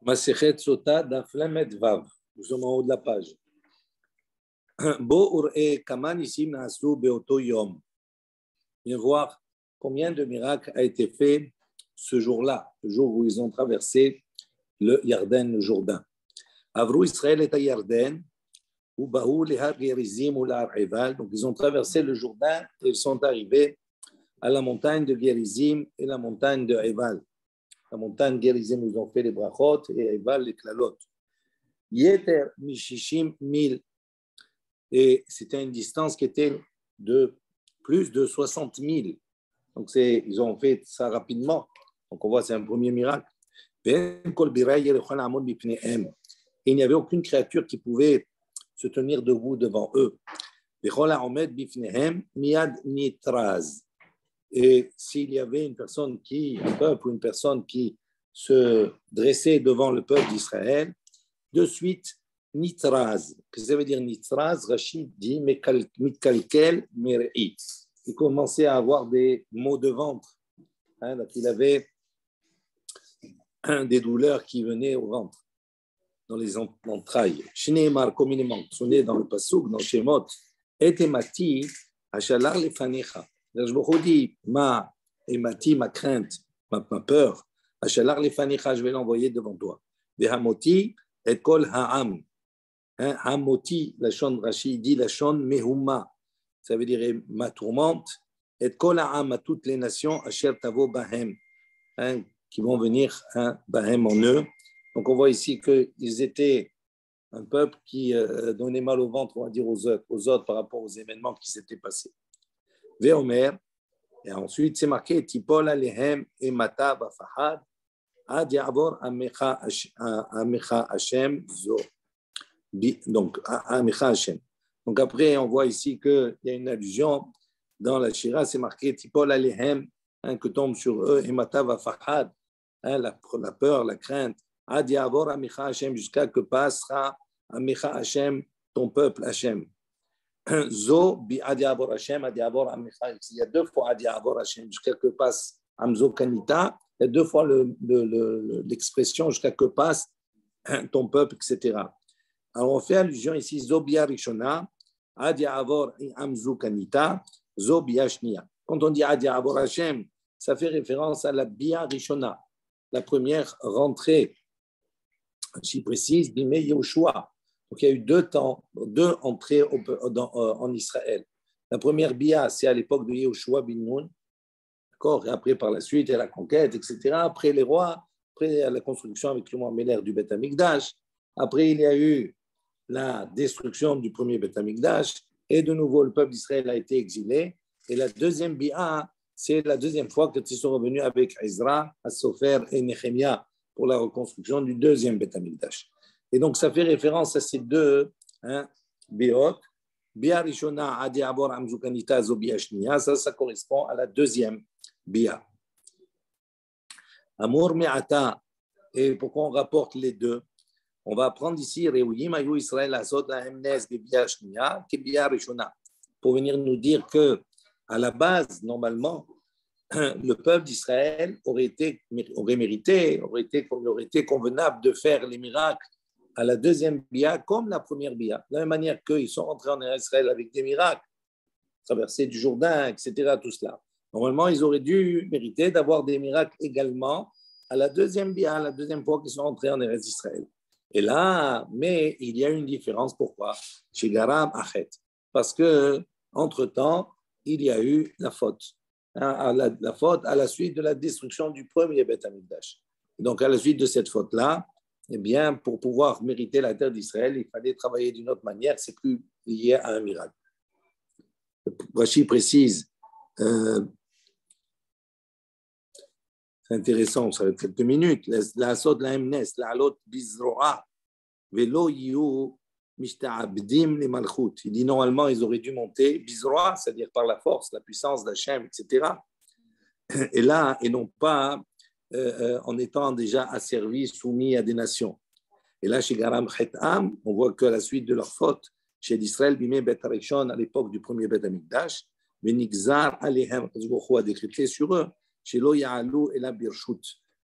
Masechet Sota Daf Lamed Vav. Nous sommes en haut de la page. Bo ur'e kaman isim na'asu beoto yom. Viens voir combien de miracles a été fait ce jour-là, le jour où ils ont traversé le Yarden, le Jourdain. Avru Israël et Yarden, ou Bahou lehar Gerizim ou l'Ar Eval. Donc ils ont traversé le Jourdain et ils sont arrivés à la montagne de Gerizim et la montagne de Eval. La montagne Gerizim, ils ont fait les brachot et Eval les klalot. Yeter mishishim mil. Et c'était une distance qui était de plus de 60 000. Donc ils ont fait ça rapidement. Donc on voit c'est un premier miracle. Et il n'y avait aucune créature qui pouvait se tenir debout devant eux. Et s'il y avait un peuple ou une personne qui se dressait devant le peuple d'Israël, de suite, nitraz. Qu'est-ce que ça veut dire nitraz? Rachid dit mitkalkel mer'i. Il commençait à avoir des maux de ventre. Donc il avait des douleurs qui venaient au ventre, dans les entrailles. Shneimar, communément sonné dans le pasouk, dans Shemot, etemati, ashalar lefanecha. Je me dis, ma crainte, ma peur, ashalar lefanecha, je vais l'envoyer devant toi. Vehamoti, et kol ha'am. Hamoti, la shon Rashi dit la shon mehuma. Ça veut dire ma tourmente. Et kol ha'am, à toutes les nations, asher tavo bahem. Qui vont venir bahem en eux. Donc on voit ici qu'ils étaient un peuple qui donnait mal au ventre, on va dire aux autres par rapport aux événements qui s'étaient passés. Veomer, et ensuite c'est marqué Tipol alehem et mata bafahad ad ya'avor amecha Hashem zo. Donc amecha Hashem. Donc après on voit ici qu'il y a une allusion dans la Shira, c'est marqué Tipol alehem, que tombe sur eux et mata bafahad. La peur, la crainte, ad ya'avor amecha Hashem, jusqu'à que passera amecha Hashem, ton peuple Hashem. Zo bi ad ya'avor Hashem, ad ya'avor amecha. Il y a deux fois ad ya'avor Hashem, jusqu'à que passe amzo kanita. Il y a deux fois l'expression jusqu'à que passe ton peuple, etc. Alors on fait allusion ici zo bi arishona, ad ya'avor amzo kanita, zo bi ashnia. Quand on dit ad ya'avor Hashem, ça fait référence à la bia rishona, la première rentrée, si précise, d'Imé Yehoshua. Donc il y a eu deux entrées en Israël. La première bia, c'est à l'époque de Yehoshua bin Nun, d'accord, et après par la suite, il y a la conquête, etc. Après les rois, après la construction avec le Mohamed du Beth Amikdash. Après, il y a eu la destruction du premier Beth Amikdash, et de nouveau, le peuple d'Israël a été exilé. Et la deuxième bia, c'est la deuxième fois que ils sont revenus avec Ezra, As-Sofer et Nehemia pour la reconstruction du deuxième Beth Amikdash. Et donc, ça fait référence à ces deux biot. Bia Rishona, Adi Abor Amzukanita, Zobia Shnia, ça correspond à la deuxième bia. Amour Me'ata, et pourquoi on rapporte les deux? On va apprendre ici, Reuyim Ayu Israël Asot la Hemnes Bia Shnia, Bia Rishona, pour venir nous dire que à la base, normalement, le peuple d'Israël aurait été convenable de faire les miracles à la deuxième bia comme la première bia. De la même manière qu'ils sont entrés en Israël avec des miracles, traversée du Jourdain, etc., tout cela. Normalement, ils auraient dû mériter d'avoir des miracles également à la deuxième bia, la deuxième fois qu'ils sont entrés en Israël. Et là, mais il y a une différence. Pourquoi? Chez Garam Achet. Parce que, entre-temps, il y a eu la faute. La faute à la suite de la destruction du premier Beth Amikdash. Donc, à la suite de cette faute-là, eh bien, pour pouvoir mériter la terre d'Israël, il fallait travailler d'une autre manière. C'est plus lié à un miracle. Rashi précise, c'est intéressant, ça va être quelques minutes. La sod la emnes, la alot bizroa, velo yu mishta'abdim le malchut. Il dit normalement ils auraient dû monter bizroa, c'est-à-dire par la force, la puissance d'Hachem, etc. Et là, et non pas en étant déjà asservis, soumis à des nations. Et là, chez Garam Chetam, on voit qu'à la suite de leur faute, chez Israël, Bimé Bet Arishon, à l'époque du premier Bet Amikdash, Benigzar Alehem, a décrété sur eux, chez Lo Ya'alou et la Birshut,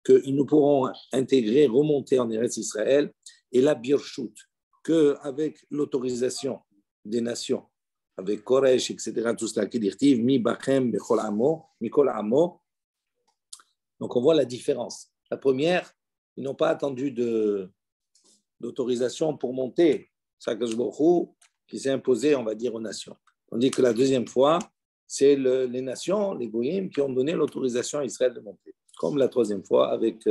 qu'ils ne pourront intégrer, remonter en Eretz Israël, et la birshut, qu'avec l'autorisation des nations, avec Koresh, etc., tout cela qui dit mi bachem bechol amo, mikol amo. Donc on voit la différence. La première, ils n'ont pas attendu d'autorisation pour monter. Sakash Baruch qui s'est imposé, on va dire, aux nations. Tandis que la deuxième fois, c'est les nations, les goyim, qui ont donné l'autorisation à Israël de monter. Comme la troisième fois avec,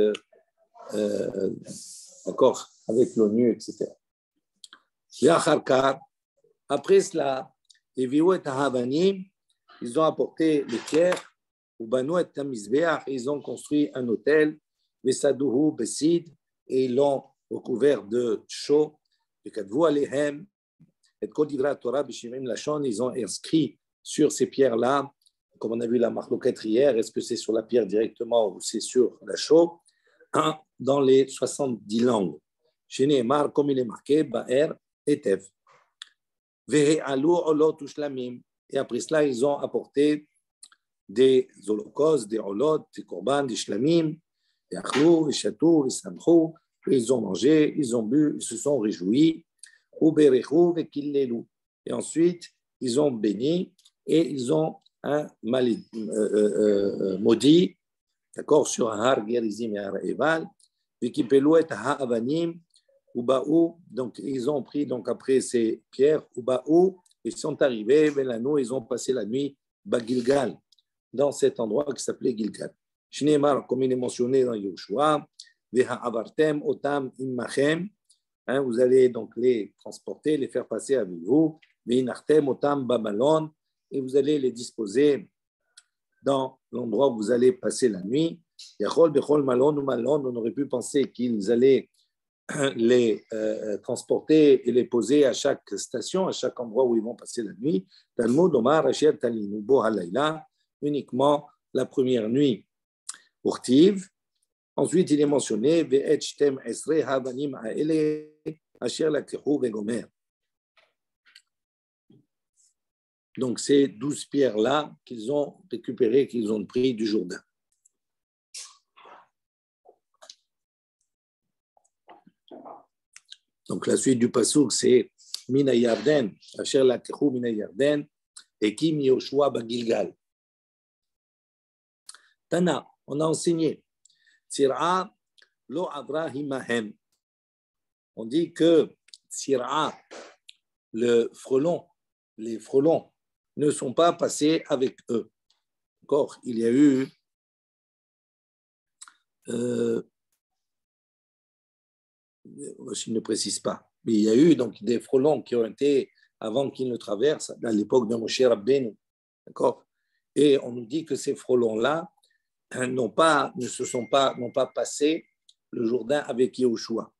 d'accord, avec l'ONU, etc. Après cela, ils ont apporté les pierres, ils ont construit un autel, et ils l'ont recouvert de chaux, ils ont inscrit sur ces pierres-là, comme on a vu la marloquette hier, est-ce que c'est sur la pierre directement ou c'est sur la chaux, dans les 70 langues. Chez Nehemar, comme il est marqué, Ba'er et Tev. Et après cela, ils ont apporté des holocaustes, des olot, des korban, des shlamim, des achlou, des chatou, des samchou. Ils ont mangé, ils ont bu, ils se sont réjouis. Et ensuite, ils ont béni et ils ont maudit, d'accord, sur un har gerizim et har eval. Donc, ils ont pris donc après ces pierres, ils sont arrivés, ils ont passé la nuit Bagilgal, dans cet endroit qui s'appelait Gilgal. Shneimar, comme il est mentionné dans Yoshua, Ve'ha'avartem otam immachem, vous allez donc les transporter, les faire passer avec vous, Ve'inartem otam bamalon, et vous allez les disposer dans l'endroit où vous allez passer la nuit. Yachol bechol malon ou malon, on aurait pu penser qu'ils allaient les transporter et les poser à chaque station, à chaque endroit où ils vont passer la nuit. Talmud Omar Asher Talinu Bo Halayla, uniquement la première nuit urtive. Ensuite, il est mentionné Ve'et Shtem Esre Havanim Ha'ele Asher Lakehu Vegomer. Donc, ces 12 pierres-là qu'ils ont récupérées, qu'ils ont pris du Jourdain. Donc, la suite du pasuk, c'est Mina Yarden, Asher Lakehu Mina Yarden, et Kim Yoshua Bagilgal. Tana, on a enseigné. Tsira lo Avrahimahem. On dit que Tsira, le frelon, les frelons ne sont pas passés avec eux. D'accord, il y a eu je ne précise pas, mais il y a eu donc des frelons qui ont été, avant qu'ils ne traversent, à l'époque de Moshe Rabbeinu, d'accord, et on nous dit que ces frelons-là n'ont pas passé le Jourdain avec Yehoshua.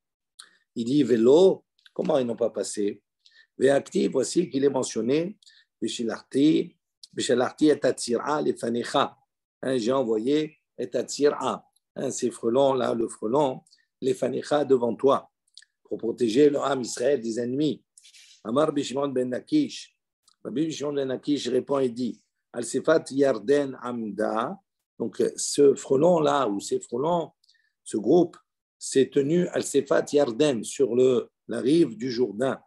Il dit vélo, comment ils n'ont pas passé? Véacti, voici qu'il est mentionné, Bishilarti et Tatsira, les Fanecha. J'ai envoyé et Tatsira, ces frelons-là, le frelon, les Fanecha devant toi, pour protéger le Ham Israël des ennemis. Amar Bishimon ben Nakish. Rabbi Bishimon ben Nakish répond et dit Al Sefat Yarden Amda. Donc, ce frelon-là, ou ces frelons, ce groupe, s'est tenu Al Sefat Yarden, sur la rive du Jourdain.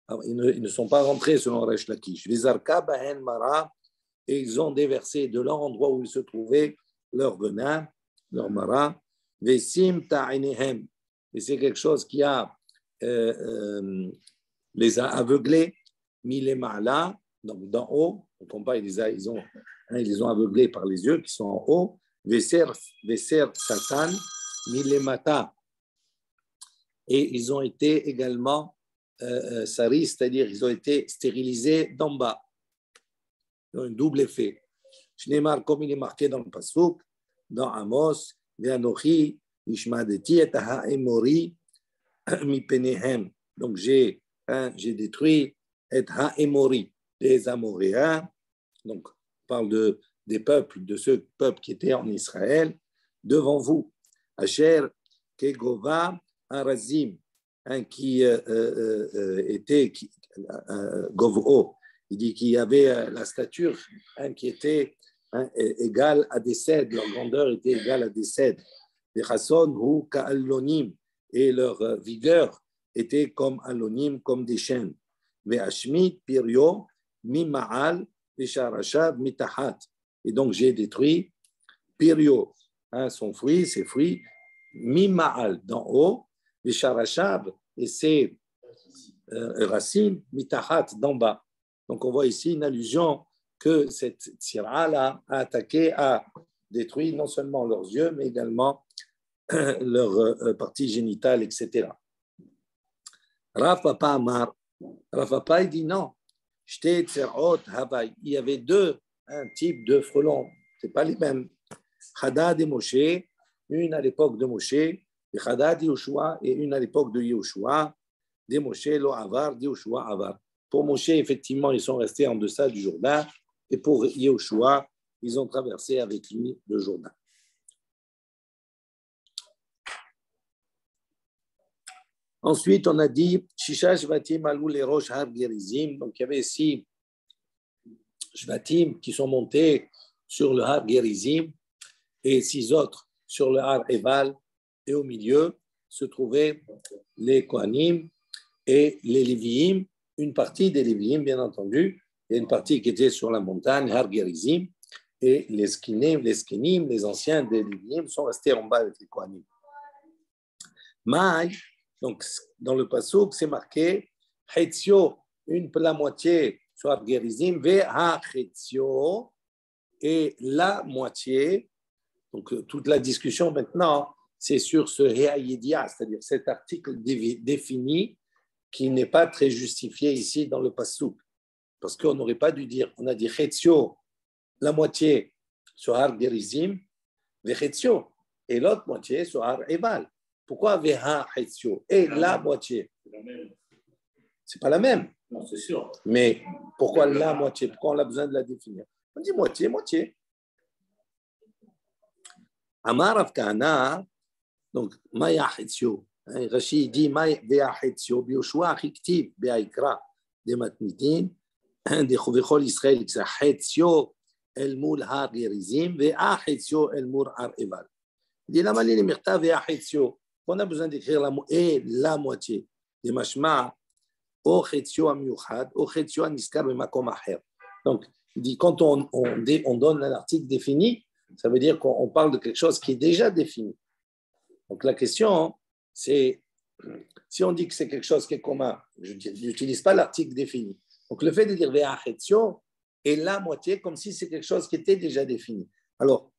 Alors, ils ne sont pas rentrés selon Resh Lakish. Les Arka Bahen Mara, et ils ont déversé de leur endroit où ils se trouvaient leur venin, leur mara. Vesim Ta'inehem. Et c'est quelque chose qui les a aveuglés, mis les ma'ala, donc d'en haut, ils ont aveuglés par les yeux qui sont en haut, Veser Satan, mis les mata. Et ils ont été également saris, c'est-à-dire ils ont été stérilisés d'en bas. Ils ont un double effet. Shneimar, comme il est marqué dans le pasuk, dans Amos, Ve'anochi, Ishmadeti et ha'emori mipenehem. Donc j'ai détruit et ha'emori, les Amoréens. Donc on parle des peuples, de ce peuple qui était en Israël, devant vous. Asher Kegova Arazim, qui était Gov'o. Il dit qu'il y avait la stature qui était égale à des cèdres, leur grandeur était égale à des cèdres. Vechasson hu ka'alonim, et leur vigueur était comme alonim, comme des chênes. Ve'ashmit pirio mima'al vecharashav mitahat. Et donc j'ai détruit pirio, son fruit, ses fruits, mima'al, d'en haut, vecharashav, et ses racines, mitahat, d'en bas. Donc on voit ici une allusion que cette tsira-là a attaqué, a détruit non seulement leurs yeux, mais également leur partie génitale, etc. Rav Papa Amar, Rav Papa il dit non, il y avait deux types de frelons, ce n'est pas les mêmes. Hadad et Moshe, une à l'époque de Moshe, et Hadad et Yoshua, et une à l'époque de Yoshua, de Moshe lo avar, de Yoshua avar. Pour Moshe, effectivement, ils sont restés en deçà du Jourdain, et pour Yoshua, ils ont traversé avec lui le Jourdain. Ensuite, on a dit Shisha Shvatim alou les roches Har Gerizim. Donc, il y avait 6 Shvatim qui sont montés sur le Har Gerizim et 6 autres sur le Har Eval. Et au milieu se trouvaient les Kohanim et les Léviim. Une partie des Léviim, bien entendu, et une partie qui était sur la montagne Har Gerizim. Et les Skinim, les anciens des Léviim sont restés en bas avec les Kohanim. Maï. Donc, dans le passouk, c'est marqué Hetzio, la moitié sur Gerizim, Veha Hetzio, et la moitié. Donc, toute la discussion maintenant, c'est sur ce Heayedia, c'est-à-dire cet article défini qui n'est pas très justifié ici dans le passouk. Parce qu'on n'aurait pas dû dire, on a dit Hetzio, la moitié sur Gerizim, Vehetzio, et l'autre moitié sur Eval. Pourquoi Veha Hetzio et la moitié? C'est pas la même. Non, c'est sûr. Mais pourquoi la moitié? Pourquoi on a besoin de la définir? On dit moitié, moitié. Amar Rav Kahana, donc Maya Hetzio. Rashi dit Maya Veha Hetzio, Bioshua Hiktiv, Beaikra, des Matnitin, des Chuvechol Israël, qui c'est Hetzio El Moul Har Gerizim, Veha Hetzio El Moul Har Eval. Il dit la maline Mirta Veha Hetzio. On a besoin d'écrire la moitié. Des mashma, o chetio amiuchad, o chetio aniskar bemakom acher. Donc, il dit quand on donne un article défini, ça veut dire qu'on parle de quelque chose qui est déjà défini. Donc, la question, c'est si on dit que c'est quelque chose qui est commun, je n'utilise pas l'article défini. Donc, le fait de dire vea chetio est la moitié comme si c'est quelque chose qui était déjà défini. Alors,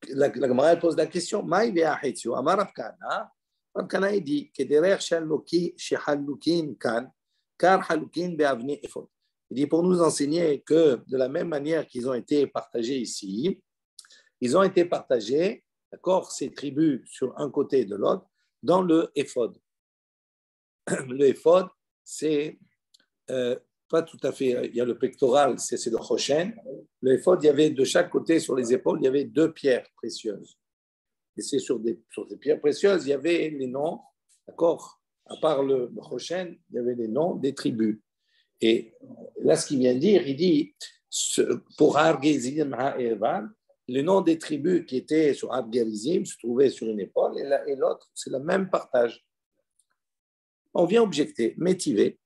la Gemara pose la question, maï vea chetio, amar Rav Kahana. Rav Kahana dit que derrière Shehalukin kan, car Halukin be'avne efod. Il dit pour nous enseigner que de la même manière qu'ils ont été partagés ici, ils ont été partagés, d'accord, ces tribus sur un côté de l'autre, dans le éphod. Le éphod, c'est pas tout à fait, il y a le pectoral, c'est le choshen. Le éphod, il y avait de chaque côté sur les épaules, il y avait 2 pierres précieuses. Et c'est sur des pierres précieuses, il y avait les noms, d'accord, à part le choshen, il y avait les noms des tribus. Et là, ce qu'il vient de dire, il dit, pour Har Gerizim Ha'evan, le nom des tribus qui étaient sur Har Gerizim se trouvaient sur une épaule, et l'autre, c'est le même partage. On vient objecter, métiver.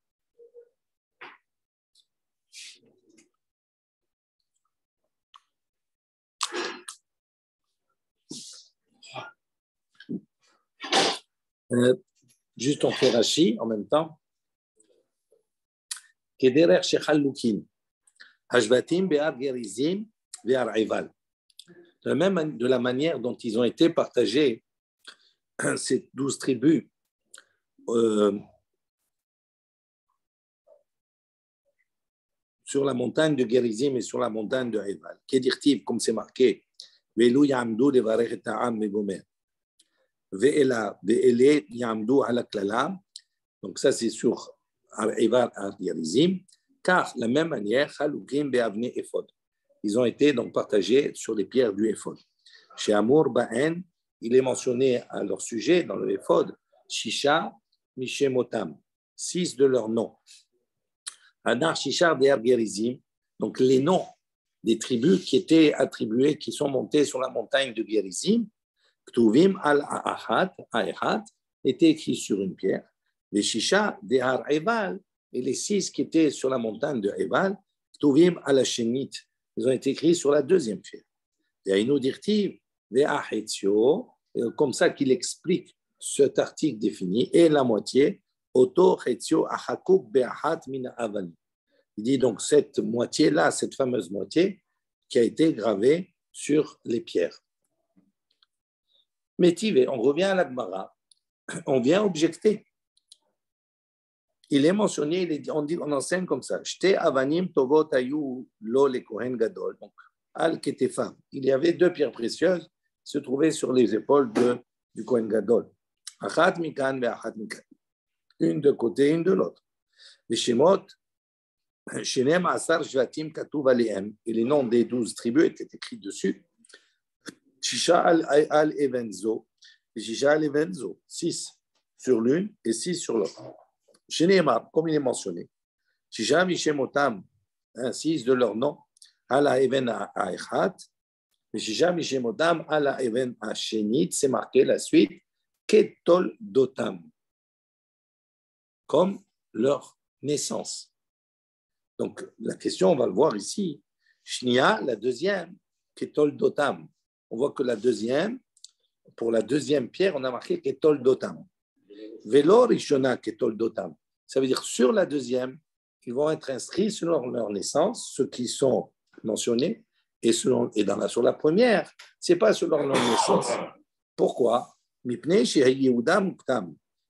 Juste on fait Rashi en même temps. Kederer Shechalukin, Hashvatim Be'ar Gerizim Ve'ar Eval. De la manière dont ils ont été partagés, ces 12 tribus, sur la montagne de Gerizim et sur la montagne de Eval. Kedirtiv, comme c'est marqué, Ve'elu Yamdu Levarech et Ta'am Megomer. Ve'ela Ve'ele Yamdu Ala Klalam. Donc ça, c'est sur Eval à Gerizim, car de la même manière, Chalukim Be'avne Ephod. Ils ont été donc partagés sur les pierres du Ephod. Chez Amour Ba'en, il est mentionné à leur sujet dans le Ephod, Shisha Mishemotam, 6 de leurs noms. Anar Shishar Be'ar Gerizim, donc les noms des tribus qui étaient attribués, qui sont montés sur la montagne de Gerizim, Ktuvim al-Ahat était écrit sur une pierre. Les Shisha de Har Eval et les 6 qui étaient sur la montagne de Eval, Ktuvim al-Shenit, ils ont été écrits sur la deuxième pierre. Ve'ainu dirtiv ve'achetzio, comme ça qu'il explique cet article défini, et la moitié, Oto chetzio achakuk be'ahat min avani. Il dit donc cette moitié-là, cette fameuse moitié, qui a été gravée sur les pierres. Métivé, on revient à la Gemara, on vient objecter. Il est mentionné, on enseigne comme ça. Shte avanim tovot ayu lo le kohen gadol. Donc, al ketefam. Il y avait 2 pierres précieuses qui se trouvaient sur les épaules du kohen gadol. Achat mikan ve achat mikan. Une de côté, une de l'autre. Les shemot, shenem asar shvatim katuv alehem. Et les noms des 12 tribus étaient écrits dessus. Shisha al evenzo. Shisha al evenzo. 6 sur l'une et 6 sur l'autre. Shenema, comme il est mentionné, Shisha Mishemotam, 6 de leur nom, Ala Even Aechat, Shisha Mishemotam, Ala Even Ashenit, c'est marqué la suite, Ketol Dotam, comme leur naissance. Donc la question, on va le voir ici, Shnia, la deuxième, Ketol Dotam. On voit que la deuxième, pour la deuxième pierre, on a marqué Ketol Dotam. Velo Rishona Ketol Dotam. Ça veut dire sur la deuxième, ils vont être inscrits selon leur naissance, ceux qui sont mentionnés, et sur la première, ce n'est pas selon leur naissance. Pourquoi?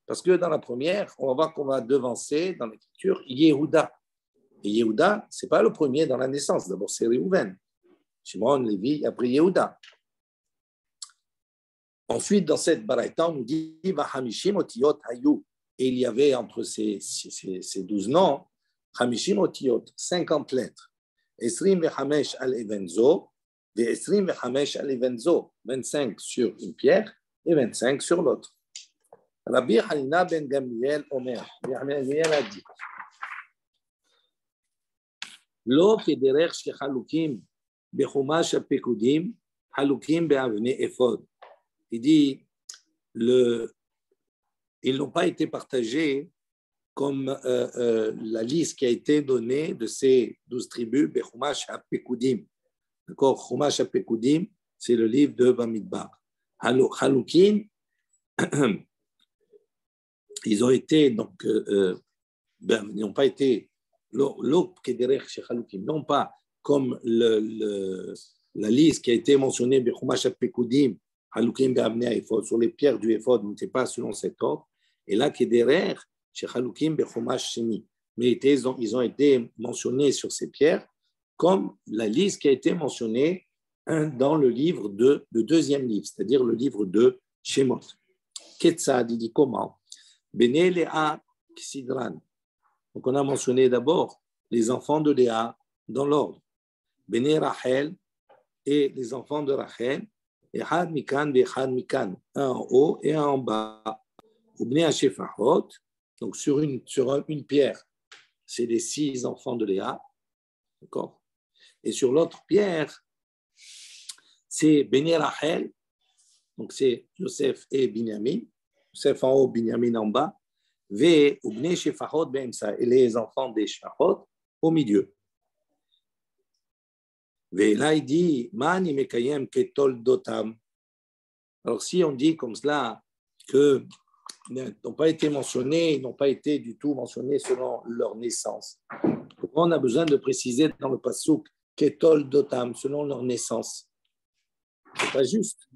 Parce que dans la première, on va voir qu'on va devancer dans l'écriture Yehuda. Et Yehuda, ce n'est pas le premier dans la naissance. D'abord, c'est Réhouven. Shimon, Lévi, après Yehuda. Ensuite, dans cette baraita, on nous dit Vahamishim otiyot hayu. Et il y avait entre ces 12 noms, Hamishim otiyot, 50 lettres. Esrim vechamesh al evenzo, ve esrim vechamesh al evenzo, 25 sur une pierre et 25 sur l'autre. Rabbi Hanina ben Gamliel Omer, Gamliel a dit Lo kederech shechalukim bechumash apekudim, halukim be'avnei ephod. Il dit, ils n'ont pas été partagés comme la liste qui a été donnée de ces 12 tribus, Bechumash HaPekudim. D'accord, Chumash HaPekudim, c'est le livre de Bamidbar. Halukim, ils ont été, donc, ils n'ont pas été, non pas comme la liste qui a été mentionnée, Bechumash HaPekudim, Halukim be'avnei ephod, sur les pierres du ephod, n'était pas selon cet ordre. Et là, Kederer, chez Halukim bechumash sheni. Mais ils ont été mentionnés sur ces pierres comme la liste qui a été mentionnée dans le deuxième livre, c'est-à-dire le livre de Shemot. Ketzad, il dit comment? Bene Léa Ksidran. Donc on a mentionné d'abord les enfants de Léa dans l'ordre. Bene Rachel et les enfants de Rachel. Echad mikan ve'echad mikan, un en haut et un en bas. Ubnei Hashefahot, donc sur une pierre, c'est les 6 enfants de Léa, d'accord. Et sur l'autre pierre, c'est Bnei Rachel, donc c'est Joseph et Binyamin, Joseph en haut, Binyamin en bas, ve Ubnei Shefahot be'emsa, et les enfants des Shefahot au milieu. Et là, il dit, Mani mekayem ketol dotam. Alors, si on dit comme cela qu'ils n'ont pas été mentionnés, ils n'ont pas été du tout mentionnés selon leur naissance, pourquoi on a besoin de préciser dans le pasuk ketol dotam, selon leur naissance? C'est pas juste.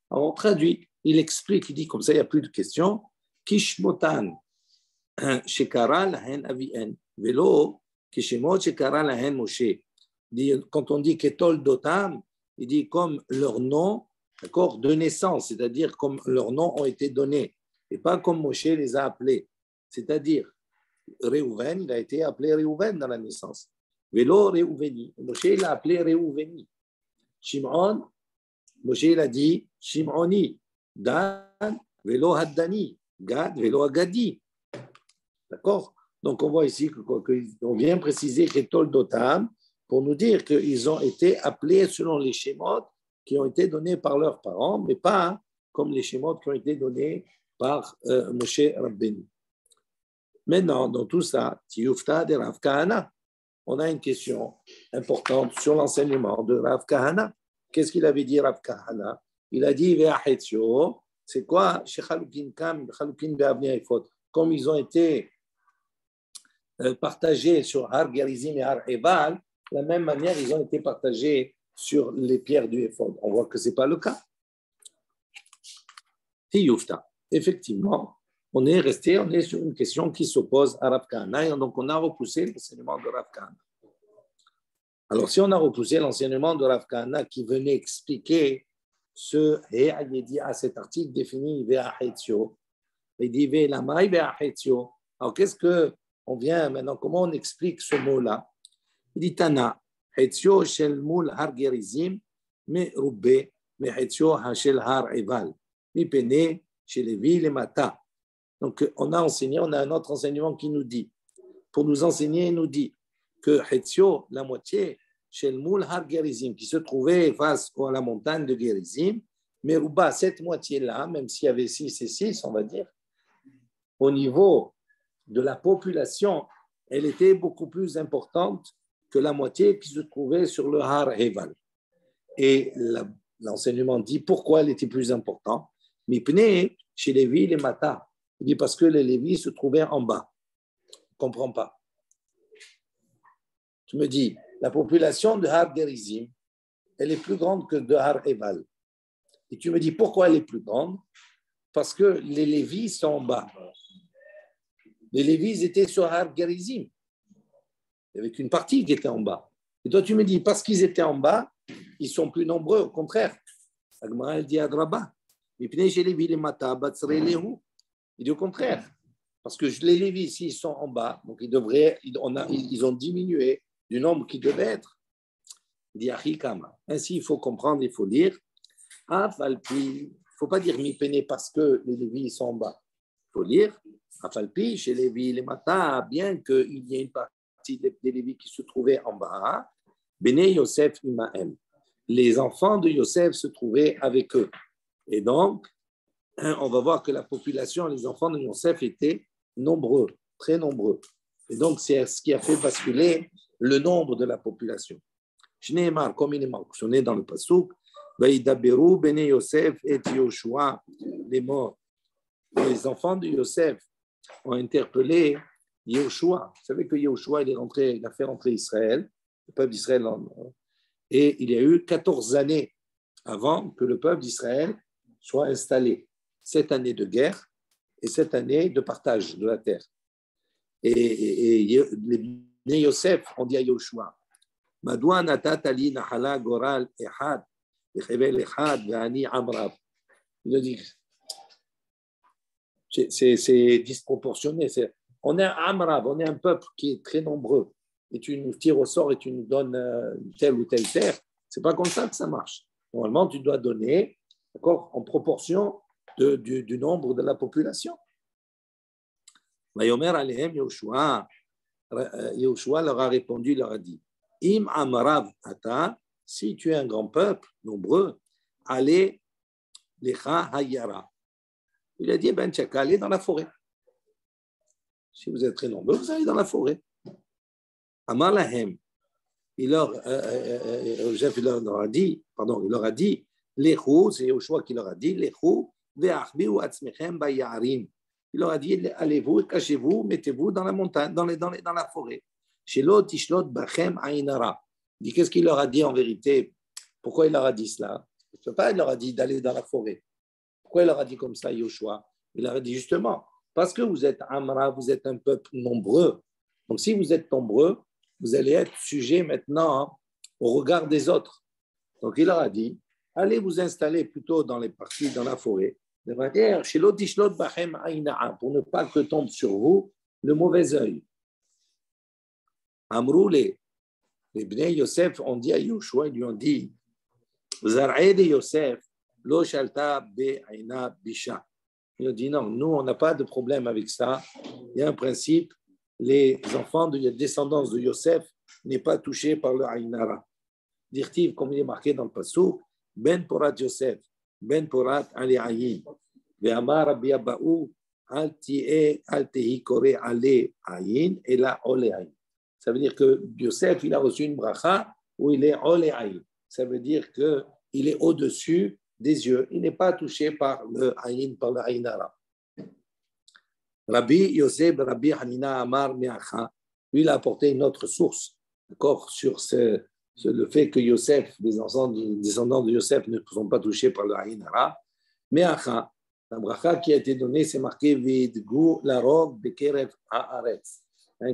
Alors, on traduit, il explique, il dit comme ça, il n'y a plus de questions. Kishmotan, shekara lahen avien, velo, kishemot shekara lahen Moshe. Quand on dit Ketol Dotam, il dit comme leur nom, d'accord, de naissance, c'est-à-dire comme leurs noms ont été donnés, et pas comme Moshe les a appelés. C'est-à-dire, Réhouven, il a été appelé Réhouven dans la naissance. Vélo Réhouveni, Moshe l'a appelé Réhouveni. Shimon, Moshe il a dit Shimoni. Dan, Vélo Haddani. Gad, Vélo Agadi. D'accord? Donc on voit ici qu'on vient préciser Ketol Dotam, pour nous dire qu'ils ont été appelés selon les schémas qui ont été donnés par leurs parents, mais pas comme les Shemot qui ont été donnés par Moshe Rabbeinu. Maintenant, dans tout ça, Tiyufta de Rav Kahana, on a une question importante sur l'enseignement de Rav Kahana. Qu'est-ce qu'il avait dit, Rav Kahana? Il a dit, Ve'achetzio, c'est quoi? Chez Chalukin Kam, Chalukin Be'avnei Ephod, comme ils ont été partagés sur Har Gerizim et Har Eval, de la même manière, ils ont été partagés sur les pierres du Ephod. On voit que ce n'est pas le cas. Tiyufta. Effectivement, on est sur une question qui s'oppose à Rav Kahana, et donc on a repoussé l'enseignement de Rav Kahana. Alors, si on a repoussé l'enseignement de Rav Kahana qui venait expliquer ce à cet article défini Ve'achetzio, il dit Ve'lamai Ve'achetzio. Alors, qu'est-ce qu'on vient maintenant, comment on explique ce mot-là? Il dit Tana, Hetzio shel mul har gerizim, me rubbe, me Hetzio shel har eval, mi pene chez Lévi les mata. Donc, on a enseigné, on a un autre enseignement qui nous dit, pour nous enseigner, il nous dit que Hetzio, la moitié, chez le Moul Har Gerizim, qui se trouvait face à la montagne de Gerizim, mais Rouba, cette moitié-là, même s'il y avait 6 et 6, on va dire, au niveau de la population, elle était beaucoup plus importante que la moitié qui se trouvait sur le Har Heval. Et l'enseignement dit pourquoi elle était plus importante. Mipne, chez Lévi, les Mata. Il dit parce que les Lévis se trouvaient en bas. Je ne comprends pas. Tu me dis, la population de Har Gerizim, elle est plus grande que de Har Eval. Et tu me dis pourquoi elle est plus grande? Parce que les Lévis sont en bas. Les Lévis étaient sur Har Gerizim. Il y avait qu'une partie qui était en bas. Et toi, tu me dis, parce qu'ils étaient en bas, ils sont plus nombreux. Au contraire. Agmara, elle dit à Draba. Il dit au contraire. Parce que les Lévis, s'ils sont en bas, donc ils ont diminué du nombre qui devait être. Il dit Achikama. Ainsi, il faut comprendre, il faut lire. Afalpi. Il ne faut pas dire mi-péné parce que les Lévis sont en bas. Il faut lire. Afalpi, chez Lévi, les Mata, bien qu'il y ait une partie des Lévis qui se trouvaient en bas, Bene Yosef Imaem. Les enfants de Yosef se trouvaient avec eux. Et donc, on va voir que la population, les enfants de Yosef étaient nombreux, très nombreux. Et donc, c'est ce qui a fait basculer le nombre de la population. Shneimar, comme il est mentionné dans le Pasuk, Vaïdaberu, Bene Yosef et Yoshua, les morts. Les enfants de Yosef ont interpellé Yoshua. Vous savez que Yoshua, il a fait rentrer Israël, le peuple d'Israël, et il y a eu 14 années avant que le peuple d'Israël soit installé. 7 années de guerre et 7 années de partage de la terre. Et les Yosef ont dit à Yoshua, Madoua natatali nahala goral ehad, echevel ehad, ve'ani amrav. Il a dit, c'est disproportionné. On est un amrav, on est un peuple qui est très nombreux. Et tu nous tires au sort et tu nous donnes telle ou telle terre. C'est pas comme ça que ça marche. Normalement, tu dois donner, d'accord, en proportion du nombre de la population. Vayomer alehem Yoshua, Yoshua leur a répondu, il leur a dit, Im amarav ata, si tu es un grand peuple, nombreux, allez lecha hayara. Il a dit, ben tchaka, allez dans la forêt. Si vous êtes très nombreux, vous allez dans la forêt. Amar lahem, il leur a dit, Lechu, c'est Yoshua qui leur a dit, Lechu, ve'achbiu atzmechem bayarim. Il leur a dit, allez-vous, cachez-vous, mettez-vous dans la montagne, dans la forêt. Shelo tishlot bachem ainara. Il dit, qu'est-ce qu'il leur a dit en vérité? Pourquoi il leur a dit cela? Il leur a dit d'aller dans la forêt. Pourquoi il leur a dit comme ça, Yoshua? Il leur a dit justement, parce que vous êtes Amra, vous êtes un peuple nombreux. Donc si vous êtes nombreux, vous allez être sujet maintenant au regard des autres. Donc il leur a dit, allez vous installer plutôt dans les parties, dans la forêt, de manière, pour ne pas que tombe sur vous le mauvais œil. Amrou, les Bnei Yosef ont dit à Yoshua, ils lui ont dit, Zar'e de Yosef, lo shalta be'aina bisha. Il a dit non, nous on n'a pas de problème avec ça. Il y a un principe, les enfants de la descendance de Yosef n'est pas touché par le Aïnara. Dirtiv, comme il est marqué dans le Passouk, Ben Porat Yosef, Ben Porat Ali Ayin, Ve'amar Rabbi Abaou, Al Tehi Kore Ale Ayin, et la Ole Ayin. Ça veut dire que Yosef, il a reçu une bracha où il est Ole Ayin. Ça veut dire qu'il est au-dessus des yeux. Il n'est pas touché par le Ayin, par le Ayinara. Rabbi Yosef, Rabbi Hanina Amar Meacha, lui, il a apporté une autre source, d'accord, sur le fait que Yosef, les descendants de Yosef ne sont pas touchés par le Ayinara. Meacha, la bracha qui a été donnée, c'est marqué Vidgu larog bekerev haaretz,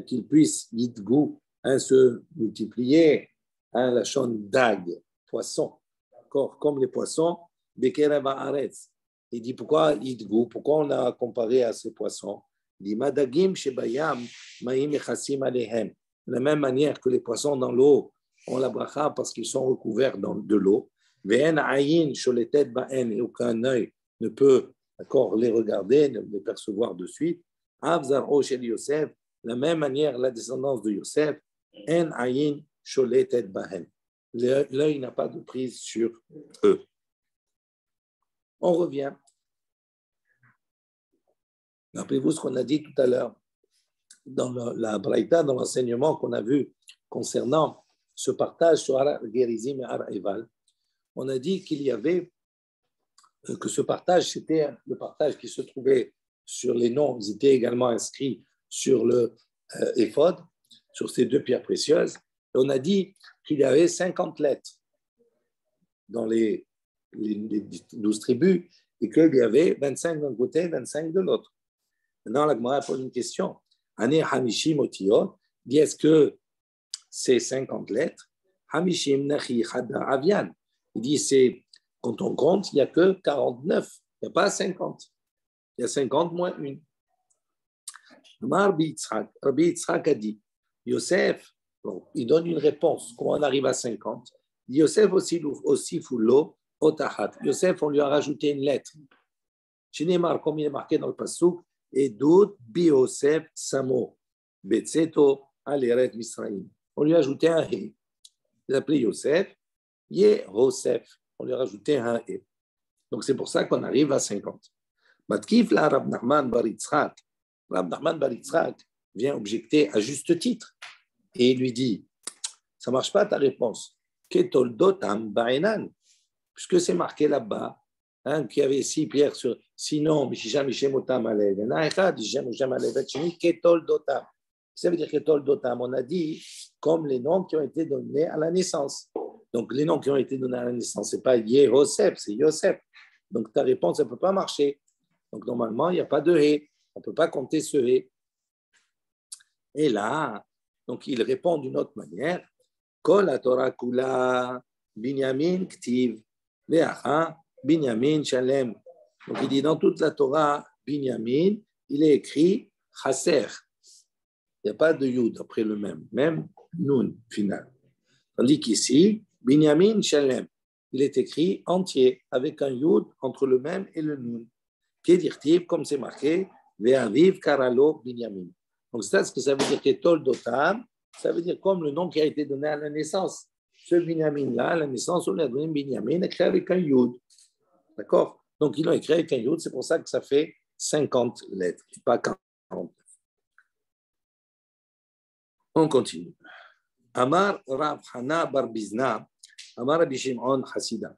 qu'ils puissent Vidgu, se multiplier, la chonne dag, poisson, d'accord, comme les poissons, bekerev haaretz. Il dit pourquoi Vidgu, pourquoi on a comparé à ces poissons? Il dit Madagim shebayam maim echassim alehem. De la même manière que les poissons dans l'eau ont la bracha parce qu'ils sont recouverts de l'eau. Ve'en ayin sholetet ba'en, et aucun œil ne peut, d'accord, les regarder, les percevoir de suite. Avzaro shel Yosef, de la même manière la descendance de Yosef, en ayin sholetet ba'en. L'œil n'a pas de prise sur eux. On revient. Rappelez-vous ce qu'on a dit tout à l'heure dans la Braïta, dans l'enseignement qu'on a vu concernant ce partage sur Ar Gerizim et Ar Eval. On a dit qu'il y avait que ce partage, c'était le partage qui se trouvait sur les noms, ils étaient également inscrits sur le éphod, sur ces deux pierres précieuses. Et on a dit qu'il y avait 50 lettres dans les 12 tribus et qu'il y avait 25 d'un côté, 25 de l'autre. Maintenant, la Gemara pose une question. Ane Hamishim Otiyot, dit est-ce que c'est 50 lettres? Hamishim Nachi Chada Avian. Il dit c'est quand on compte, il n'y a que 49, il n'y a pas 50. Il y a 50 moins une. Rabbi Yitzhak a dit Yosef, bon, il donne une réponse. Comment on arrive à 50? Yosef aussi Foulo Otahat. Yosef, on lui a rajouté une lettre. Shinemar, comme il est marqué dans le Passouk, et d'autres, Biosef Samo, Betseto, Aleret Misraïm. On lui a ajouté un He. Il appelé Yosef, Yehosef. On lui a rajouté un He. Donc c'est pour ça qu'on arrive à 50. Matkif la Rab Nachman Bar Yitzhak. Rab Nachman Bar Yitzhak vient objecter à juste titre. Et il lui dit, ça ne marche pas ta réponse. Ketoldotam Baenan. Puisque c'est marqué là-bas, qu'il y avait 6 pierres sur. Sinon, ça veut dire Ketol Dotam, on a dit comme les noms qui ont été donnés à la naissance. Donc, les noms qui ont été donnés à la naissance, ce n'est pas Yehosef, c'est Yosef. Donc, ta réponse, elle ne peut pas marcher. Donc, normalement, il n'y a pas de He. On ne peut pas compter ce He. Et là, donc, il répond d'une autre manière. Kol la Torah kula binyamin ktiv ve'acha binyamin shalem. Donc, il dit dans toute la Torah, Binyamin, il est écrit Chaser. Il n'y a pas de Yud après le même Nun final. Tandis qu'ici, Binyamin Shalem, il est écrit entier avec un Yud entre le même et le Nun. Kedirtiv, comme c'est marqué, Ve'aviv Karalo Binyamin. Donc, c'est ce que ça veut dire Ketol Dotam, ça veut dire comme le nom qui a été donné à la naissance. Ce Binyamin-là, à la naissance, on a donné Binyamin écrit avec un Yud. D'accord? Donc, ils l'ont écrit avec un yud, c'est pour ça que ça fait 50 lettres, pas 40. On continue. Amar Rav Hana Bar Bizna, Amar Rabbi Shimon Hasida.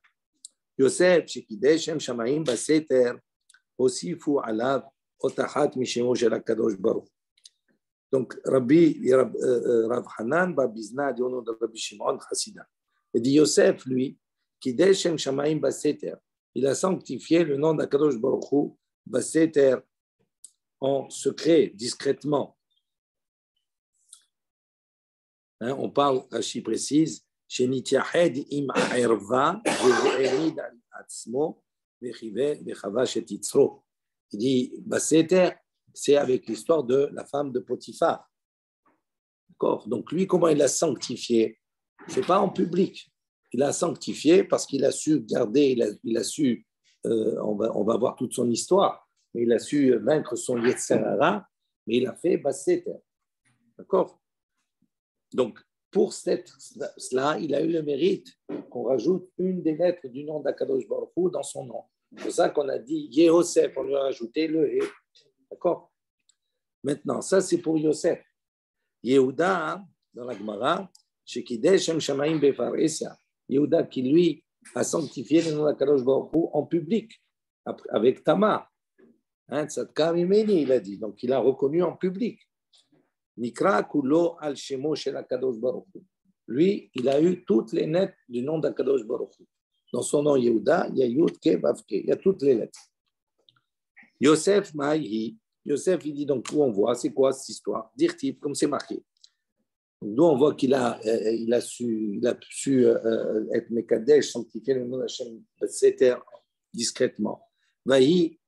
Yosef, Shekidesh Shem Shamayim Baseter, Osifu Alav, Otachat Mishemo Shel HaKadosh Baruch. Donc, Rav Hanan Bar Bizna dit au nom de Rabbi Shimon Hasida. Il dit Yosef, lui, Kidesh Shem Shamayim Baseter. Il a sanctifié le nom d'Akadosh Baruch Hu, Baseter, en secret, discrètement. On parle, Rashi précise, Shenityahed im ha'erva, ve'erid atzmo, ve'chive, ve'chava shetitzro. Il dit, Baseter, c'est avec l'histoire de la femme de Potiphar. D'accord? Donc lui, comment il l'a sanctifié? Ce n'est pas en public. Il l'a sanctifié parce qu'il a su garder, il a su, on va voir toute son histoire, mais il a su vaincre son Yetzer Hara, mais il a fait Baseter. D'accord? Donc, pour cela, il a eu le mérite qu'on rajoute une des lettres du nom d'Akadosh Baruch Hu dans son nom. C'est pour ça qu'on a dit Yehosef, on lui a rajouté le He. D'accord? Maintenant, ça c'est pour Yosef. Yehuda, dans la Gemara, Shekidesh Shem Shamaim Befaresia. Yehuda qui lui a sanctifié le nom d'Akadosh Baruch Hu en public, avec Tamar. Tzadka Mimeni, il a dit. Donc il a reconnu en public. Nikra Kulo al Shemo Shel Akadosh Baruch Hu. Lui, il a eu toutes les lettres du nom d'Akadosh Baruch Hu. Dans son nom Yehuda, il y a Yud Ke Vav Ke, il y a toutes les lettres. Yosef Maïhi. Yosef, il dit donc où on voit, c'est quoi cette histoire? Dirtiv, comme c'est marqué. D'où on voit qu'il a su être Mekadesh, sanctifier le nom d'Hachem, c'était discrètement. Vaïhi,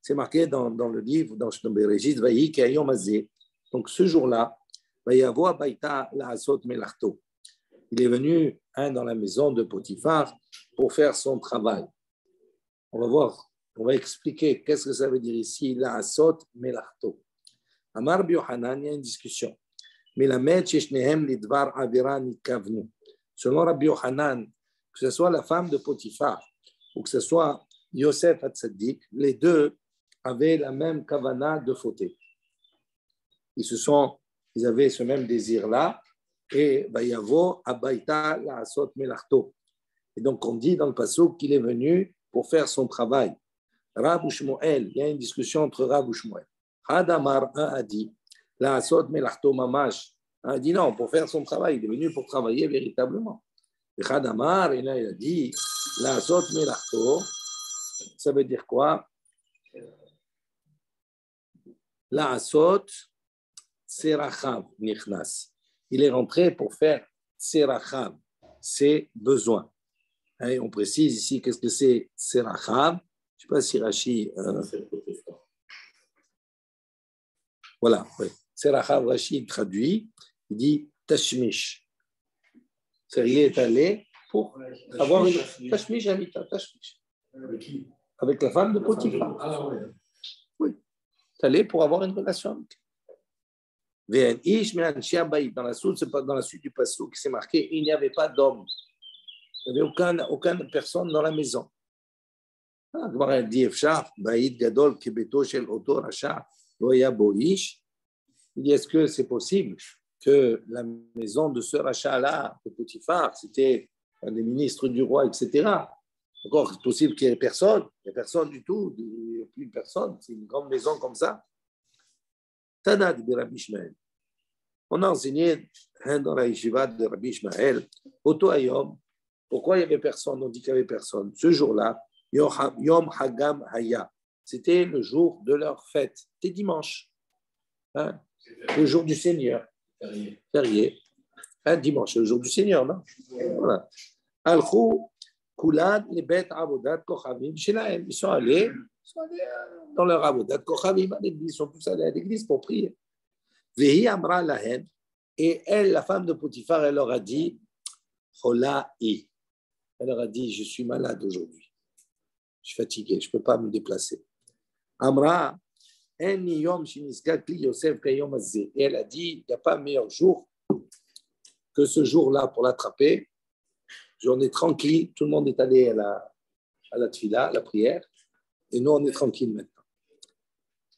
c'est marqué dans le livre, dans Bereshit, Vaïhi Kayom Azeh. Donc ce jour-là, Vayavo Baïta Laasot Melachto. Il est venu dans la maison de Potiphar pour faire son travail. On va voir, on va expliquer qu'est-ce que ça veut dire ici, Laasot Melachto. Amar Biohanan, il y a une discussion. Melamed Sheshnehem Lidvar Avira Nikavnu. Selon Rabbi Yohanan, que ce soit la femme de Potiphar ou que ce soit Yosef Hatzadik, les deux avaient la même kavana de fauter. Ils avaient ce même désir-là, et Vayavo Abaïta Laasot Melachto. Et donc on dit dans le passouk qu'il est venu pour faire son travail. Rab ou Shmuel, il y a une discussion entre Rab ou Shmuel. Hadamar, un a dit, Laasot Melachto Mamash. Un a dit non, pour faire son travail, il est venu pour travailler véritablement. Et Hadamar, et là il a dit, Laasot Melachto, ça veut dire quoi? Laasot Serachav Nichnas. Il est rentré pour faire Serachav, ses besoins. Et on précise ici qu'est-ce que c'est Serachav. Je ne sais pas si Rashi. Voilà, oui. Serachav, Rashi traduit, il dit Tashmish. C'est-à-dire, il est allé pour avoir une. Tashmish, Amita, Tashmish. Avec qui? Avec la femme de Potiphar. Ah oui. Oui. Il est allé pour avoir une relation avec elle. Dans la suite du passouk qui s'est marqué, il n'y avait pas d'homme. Il n'y avait aucune personne dans la maison. Il dit est-ce que c'est possible que la maison de ce rachat-là, de Potiphar, c'était un des ministres du roi, etc. Encore, c'est possible qu'il n'y ait personne. Il n'y a personne du tout. Il n'y a plus de personne. C'est une grande maison comme ça. Tana de Rabbi Ishmael. On a enseigné dans la yeshiva de Rabbi Ishmael, Oto Ayom, pourquoi il n'y avait personne? On dit qu'il n'y avait personne. Ce jour-là, Yom Hagam Haya, c'était le jour de leur fête. C'était dimanche, le jour du Seigneur. Férié. Dimanche, c'est le jour du Seigneur, non? Voilà. Al-Khou, Kulad, les bêtes Avodat, Kochavim, Shelaem. Ils sont allés dans leur Avodat, Kochavim, à l'église. Ils sont tous allés à l'église pour prier. Vehi Amra Lahen. Et elle, la femme de Potiphar, elle leur a dit, Chola'i. Elle leur a dit, je suis malade aujourd'hui. Je suis fatigué, je ne peux pas me déplacer. Amra, et elle a dit, il n'y a pas meilleur jour que ce jour-là pour l'attraper. Journée tranquille, tout le monde est allé à la tfila, à la prière, et nous, on est tranquille maintenant.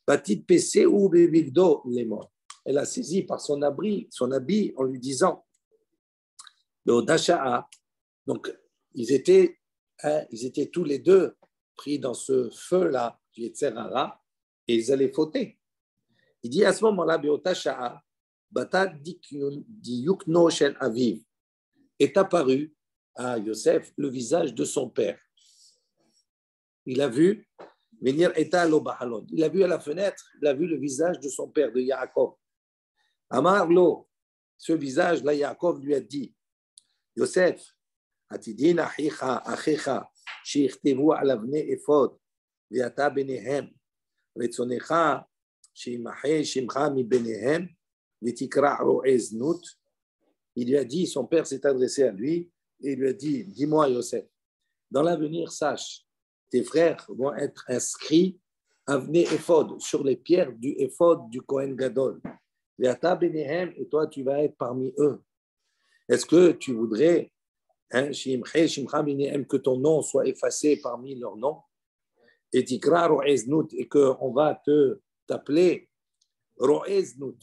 Petite PC ou bébigdo, les morts. Elle a saisi par son habit en lui disant, le Dasha'a, donc ils étaient tous les deux pris dans ce feu-là, du Yetzer Hara, et ils allaient fauter. Il dit à ce moment-là, Beotasha'a, Bata Diyukno Shel Aviv, est apparu à Yosef le visage de son père. Il a vu venir Eta lo Bahalon. Il a vu à la fenêtre, il a vu le visage de son père, de Yaakov. Amar lo, ce visage-là, Yaakov lui a dit, Yosef, Atidin achicha, shiichtevu al avnei ephod, ve'ata benehem, retzonecha, shimache shimcha mi benehem, ve'tikra ro'eh znut. Il lui a dit, son père s'est adressé à lui, et il lui a dit, dis-moi Yosef, dans l'avenir, sache, tes frères vont être inscrits avnei ephod, sur les pierres du ephod du Kohen Gadol. Ve'ata benehem, et toi tu vas être parmi eux. Est-ce que tu voudrais que ton nom soit effacé parmi leurs noms et tikra ro'eznout et qu'on va t'appeler ro'eznout,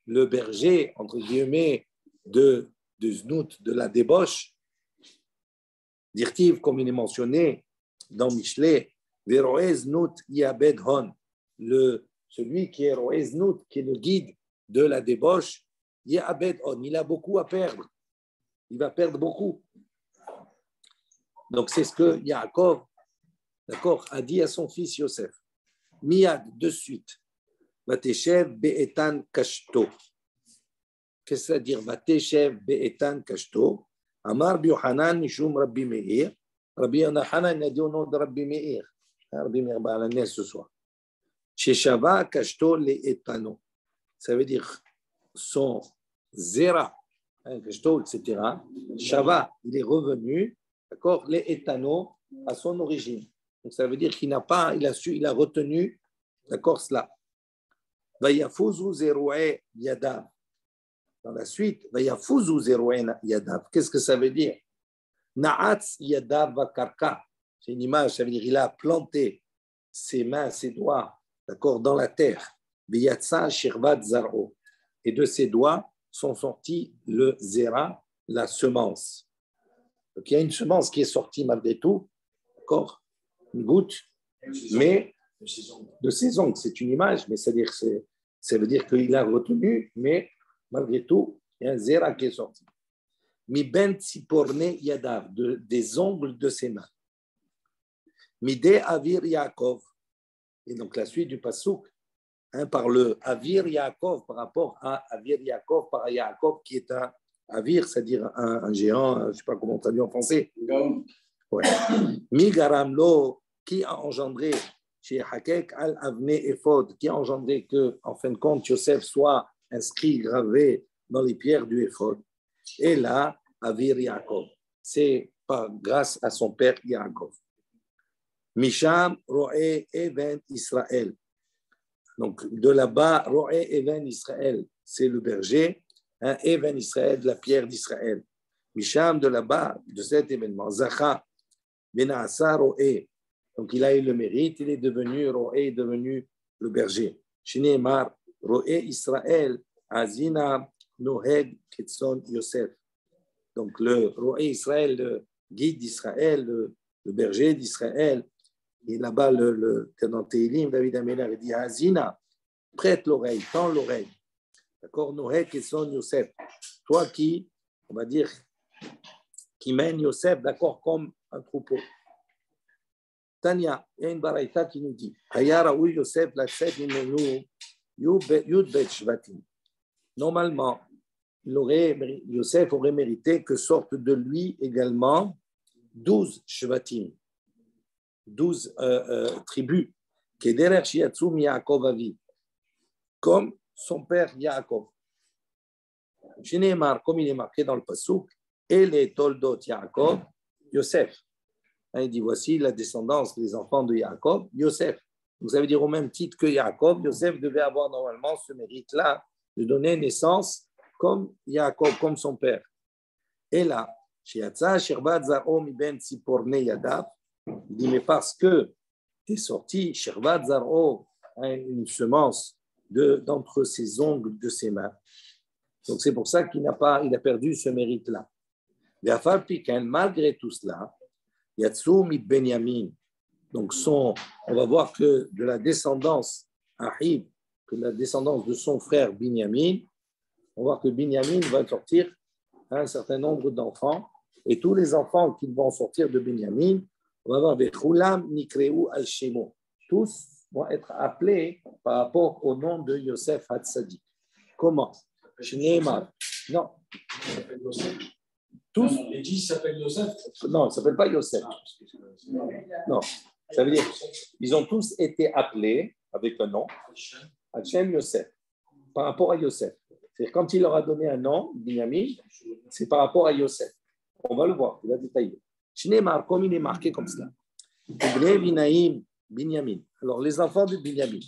le berger, entre guillemets, de znout, de la débauche, dirtiv, comme il est mentionné dans Michelet, vero'eznout yabed hon, celui qui est ro'eznout, qui est le guide de la débauche, yabed hon, il a beaucoup à perdre, il va perdre beaucoup. Donc c'est ce que Yaakov, d'accord, a dit à son fils Yosef. Miyad, de suite. Vateshev be'etan kashto. Qu'est-ce que ça veut dire? Vateshev be'etan kashto. Amar Biohanan mishum Rabbi Meir. Rabbi Yochanan a dit au nom de Rabbi Meir. Rabbi Meir Ba'alanes ce soir. Sheshava kashto le'etano. Ça veut dire son zera, kashto, etc. Shava, il est revenu, d'accord, le'etano, à son origine. Donc ça veut dire qu'il n'a pas, il a retenu, d'accord, cela. Vayafuzu zeroué yadav. Dans la suite, Vayafuzu zeroué yadav. Qu'est-ce que ça veut dire? Naatz yadav vakarka. C'est une image, ça veut dire il a planté ses mains, ses doigts, d'accord, dans la terre. Vayatsa shirvat zaro. Et de ses doigts sont sortis le zera, la semence. Donc il y a une semence qui est sortie malgré tout, d'accord, une goutte, mais de ses ongles, c'est une image, mais ça veut dire qu'il a retenu, mais malgré tout, il y a un zera qui est sorti. Mi ben tziporne yadav, des ongles de ses mains. Mi de avir Yaakov, et donc la suite du pasouk, par le avir Yaakov, par rapport à avir Yaakov, par Yaakov qui est un avir, c'est-à-dire un géant, je ne sais pas comment on traduit en français. Ouais. Mi garamlo, qui a engendré chez Hakek al-Avne Ephod, qui a engendré que, en fin de compte, Yosef soit inscrit, gravé dans les pierres du Ephod. Et là, Avir Yaakov. C'est grâce à son père Yaakov. Misham Ro'e Even Israël. Donc, de là-bas, Ro'e Even Israël, c'est le berger. Even Israël, la pierre d'Israël. Misham, de là-bas, de cet événement. Zacha, Benasa Ro'e. Donc, il a eu le mérite, il est devenu, Ro'e est devenu le berger. Shineemar, Ro'e Israël, Azina, Noheg, Ketson, Yosef. Donc, le Ro'e Israël, le guide d'Israël, le berger d'Israël, et là-bas, dans Teilim, David Améler dit Azina, prête l'oreille, tends l'oreille. D'accord, Noheg, Ketson, Yosef. Toi qui, on va dire, qui mène Yosef, d'accord, comme un troupeau. Tania, il y a une baraïta qui nous dit Hayara ou Yosef la Yud-Bet Shvatim. Normalement, Yosef aurait mérité que sortent de lui également 12 Shvatim, 12 tribus, Kederer Shiatsum Yaakov Avi, comme son père Yaakov. Shineemar, comme il est marqué dans le Passouk, et les Toldot Yaakov, Yosef. Il dit, voici la descendance des enfants de Yaakov, Yosef. Donc, ça veut dire au même titre que Yaakov, Yosef devait avoir normalement ce mérite-là de donner naissance comme Yaakov, comme son père. Et là, Shiatza, Shirvat, Zaro, Ben, Tziporne, Yadav, il dit, mais parce que tu es sorti, Shirvat, Zaro, une semence d'entre ses ongles de ses mains. Donc, c'est pour ça qu'il il a perdu ce mérite-là. Malgré tout cela, Yatsoumi Benyamin, donc on va voir que de la descendance Ahib, que de la descendance de son frère Binyamin, on va voir que Binyamin va sortir un certain nombre d'enfants, et tous les enfants qui vont sortir de Binyamin, on va voir Bechulam Nikreu al-Shemo, tous vont être appelés par rapport au nom de Yosef Hatzadik. Comment? Shneimar. Non. Tous. Les 10 s'appellent Yosef? Non, ils ne s'appellent pas Yosef. Non, ça veut dire ils ont tous été appelés avec un nom, Hachem Yosef, par rapport à Yosef. C'est-à-dire quand il leur a donné un nom, Binyamin, c'est par rapport à Yosef. On va le voir, il va détailler. Shneimar, comme il est marqué comme cela. Binyamin. Alors les enfants de Binyamin,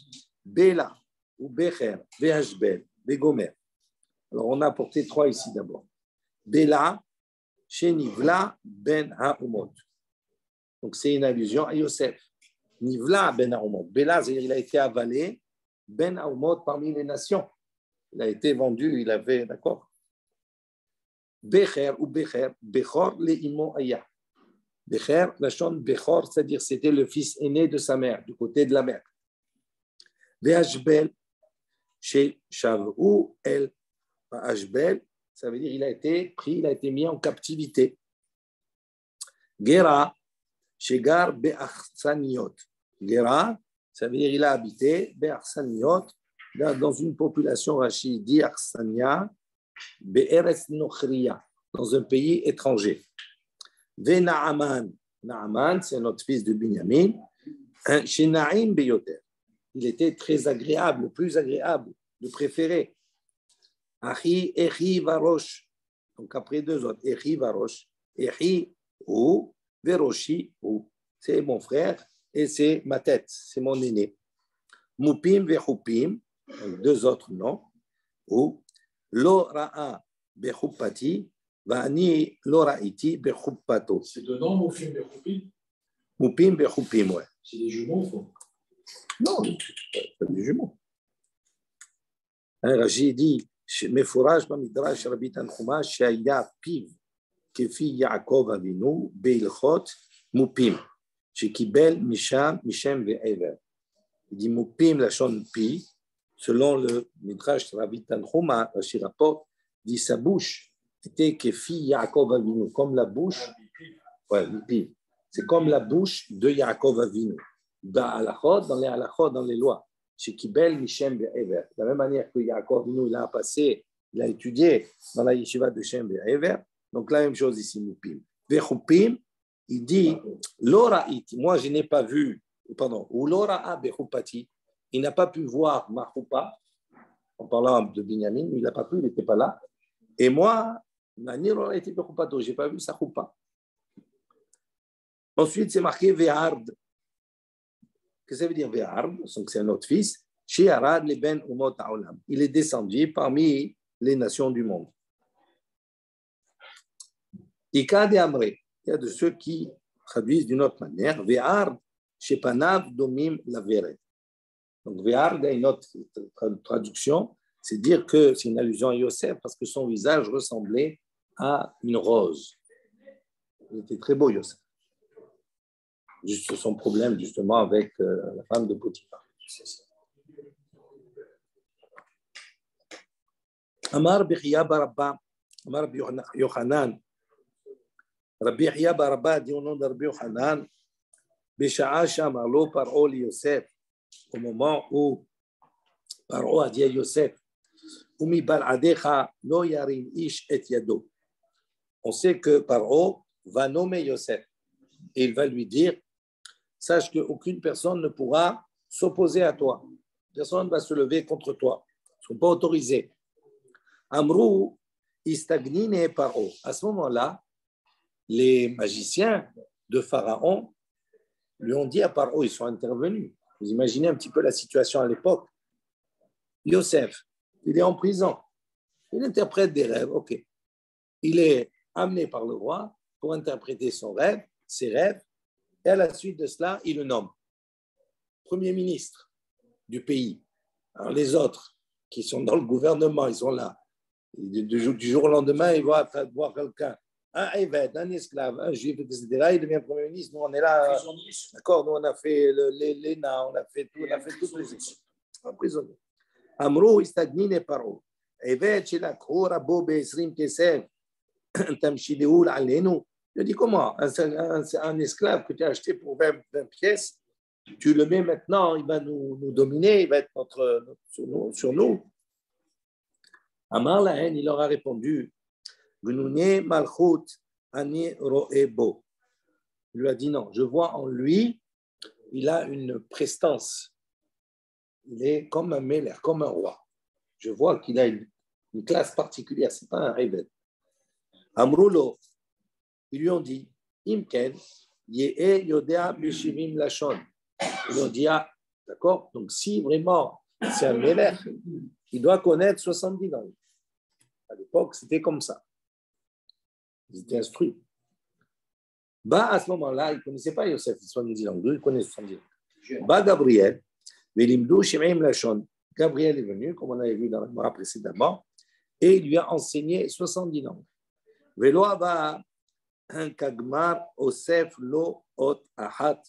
Béla, ou Becher, Behashbel, Begomer. Alors on a apporté 3 ici d'abord. Bela, chez Nivla ben Haumot. Donc c'est une allusion à Yosef. Nivla ben Haumot. Bela, c'est-à-dire il a été avalé ben Haumot parmi les nations. Il a été vendu, il avait, d'accord. Becher ou Becher, Bechor le imo aya. Becher, la chante Bechor, c'est-à-dire c'était le fils aîné de sa mère, du côté de la mère. Ve'ashbel, chez Shavou el Ashbel, ça veut dire il a été pris, il a été mis en captivité. Gera, chez Gar Be'achsaniot. Gera, ça veut dire il a habité Be'achsaniot, dans une population rachidi Achsania, Be'eretz Nochria, dans un pays étranger. Ve'Naaman, Naaman, c'est notre fils de Binyamin, chez Naïm Beyoter. Il était très agréable, le plus agréable, le préféré. Achi, Echi, Varosh. Donc après deux autres, Echi, Varosh. Echi, ou, Veroshi, ou. C'est mon frère et c'est ma tête, c'est mon aîné. Mupim, Vechupim, deux autres noms. Ou, Lo Ra'a, Bechupati, Vani, Lo Ra'iti, Bechupato. C'est deux noms, Mupim, Vechupim. Mupim, Vechupim, ouais. C'est des jumeaux, faut. Non, c'est des jumeaux. Rachid dit, מפורש במדרש רבי תנחומא שהיה פיו כפי יעקב אבינו בהלכות מופים, שקיבל משם ועבר. Il dit מופים לשון פי, selon le midrash Rabbi Tanchuma, Rashi rapporte, dit sa bouche était כפי יעקב אבינו, comme la bouche, ouais, pi, c'est comme la bouche de Yaakov Avinu. Dans les halachot, dans les lois. Chez Kibel, Mishem Be'ever. De la même manière que Yaakov Avinu, il a passé, il a étudié dans la yeshiva de Shem Be'ever. Donc la même chose ici, Mupim. Vechupim, il dit, Lora'iti, moi je n'ai pas vu, pardon, ou Lora'a Bechupati, il n'a pas pu voir ma choupa, en parlant de Binyamin, il n'a pas pu, il n'était pas là. Et moi, Nani Lora'iti Bechupato, je n'ai pas vu sa choupa. Ensuite, c'est marqué Ve'ard. Qu'est-ce que ça veut dire Ve'ard? Donc, c'est un autre fils. Chez Arad, les Ben Umot Haolam. Il est descendu parmi les nations du monde. Ika de Amré. Il y a de ceux qui traduisent d'une autre manière. Ve'ard, chez Panav, Domim, la Vered. Donc, Ve'ard a une autre traduction. C'est dire que c'est une allusion à Yosef parce que son visage ressemblait à une rose. Il était très beau, Yosef. Juste son problème justement avec la femme de Potiphar. Amar Bichya Barabba, Amar Yochanan, Rabbi Yahya Barabba dit au nom de Rabbi Yochanan, Besha'a Shama lo Paro li Yosef, au moment où Paro a dit à Yosef, Umi bal'adecha lo yarim ish et yado. On sait que Paro va nommer Yosef et il va lui dire, sache qu'aucune personne ne pourra s'opposer à toi. Personne ne va se lever contre toi. Ils ne sont pas autorisés. Amrou, istagnine paro. À ce moment-là, les magiciens de Pharaon lui ont dit à Paro, ils sont intervenus. Vous imaginez un petit peu la situation à l'époque. Yosef, il est en prison. Il interprète des rêves, ok. Il est amené par le roi pour interpréter ses rêves. Et à la suite de cela, il le nomme Premier ministre du pays. Alors les autres qui sont dans le gouvernement, ils sont là. Du jour au lendemain, ils vont voir quelqu'un, un évêque, un esclave, un juif, etc. Il devient Premier ministre. Nous, on est là. D'accord, nous, on a fait l'ENA, on a fait tout, on a fait toutes les études. Emprisonné. Amrou, istagnine paro. Évêque, shilakhu rabo be'esrim kesef. Tamshidéoul alenu. Je dis comment un esclave que tu as acheté pour 20 pièces, tu le mets maintenant, il va nous dominer, il va être sur nous. Amar Lahen, il leur a répondu, Gnouné Malchut Ani Roebo. Il lui a dit non, je vois en lui, il a une prestance. Il est comme un mêleur, comme un roi. Je vois qu'il a une classe particulière, ce n'est pas un révèle. Amroulo. Ils lui ont dit, Imken, Ye'e Yodea Bishivim Lachon. Ils lui ont dit, ah, d'accord, donc si vraiment c'est un Melech, il doit connaître 70 langues. À l'époque, c'était comme ça. Ils étaient instruits. Bah, à ce moment-là, ils ne connaissaient pas Yosef, ils sont dit langue, ils connaissent 70 langues. Bah, Gabriel, Gabriel est venu, comme on avait vu dans la Gemara précédemment, et il lui a enseigné 70 langues. Velo Abba, Kagmar, Osef, Lo, Ot, Ahat.